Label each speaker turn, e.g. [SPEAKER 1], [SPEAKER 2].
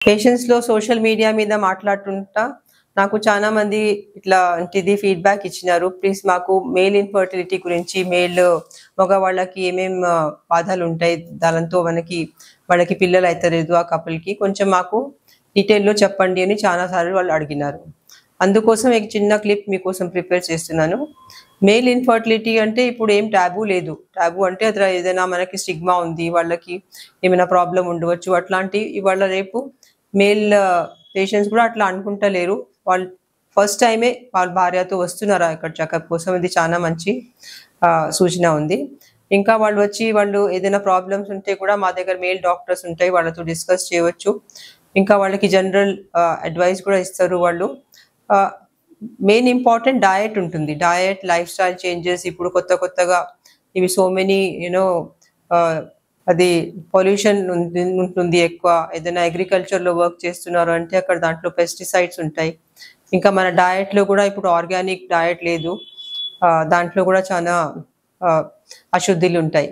[SPEAKER 1] Patients లో social media మీద మాట్లాడుతుంటా నాకు చాలా మంది ఇట్లాంటిది ఫీడ్‌బ్యాక్ ఇచ్చినారు. ప్లీజ్ మాకు మేల్ ఇన్‌ఫర్టిలిటీ గురించి మగవాళ్ళకి ఏమేం బాధలుంటాయి. దానితో వాళ్ళకి పిల్లలైతలేదు ఆ కపుల్‌కి. కొంచెం మాకు డీటెయిల్‌లో చెప్పండి అని చాలా సార్లు వాళ్ళు అడిగినారు. అందుకోసం ఒక చిన్న క్లిప్ మీకోసం ప్రిపేర్ చేస్తున్నాను. మేల్ ఇన్‌ఫర్టిలిటీ అంటే ఇప్పుడు ఏం టాబూ లేదు. టాబూ అంటే అక్కడ ఏదైనా మనకి స్టిగ్మా ఉంది. వాళ్ళకి ఏమైనా ప్రాబ్లమ్ ఉండవచ్చు. అట్లాంటి ఇవాళ రేపు మేల్ పేషెంట్స్ కూడా అట్లా అనుకుంటలేరు. వాళ్ళు ఫస్ట్ టైమే వాళ్ళ భార్యతో వస్తున్నారా ఇక్కడ చెకప్ కోసం. ఇది చాలా మంచి సూచన ఉంది. ఇంకా వాళ్ళు ఏదైనా ప్రాబ్లమ్స్ ఉంటే కూడా మా దగ్గర మేల్ డాక్టర్స్ ఉంటాయి. వాళ్ళతో డిస్కస్ చేయవచ్చు. ఇంకా వాళ్ళకి జనరల్ అడ్వైస్ కూడా ఇస్తారు వాళ్ళు. మెయిన్ ఇంపార్టెంట్ డయట్ ఉంటుంది. డయట్, లైఫ్ స్టైల్ చేంజెస్ ఇప్పుడు కొత్తగా ఇవి సో మెనీ అది పొల్యూషన్ ఉంటుంది ఎక్కువ. ఏదైనా అగ్రికల్చర్‌లో వర్క్ చేస్తున్నారు అంటే అక్కడ దాంట్లో పెస్టిసైడ్స్ ఉంటాయి. ఇంకా మన డయట్‌లో కూడా ఇప్పుడు ఆర్గానిక్ డయట్ లేదు. దాంట్లో కూడా చాలా అశుద్ధిలుంటాయి.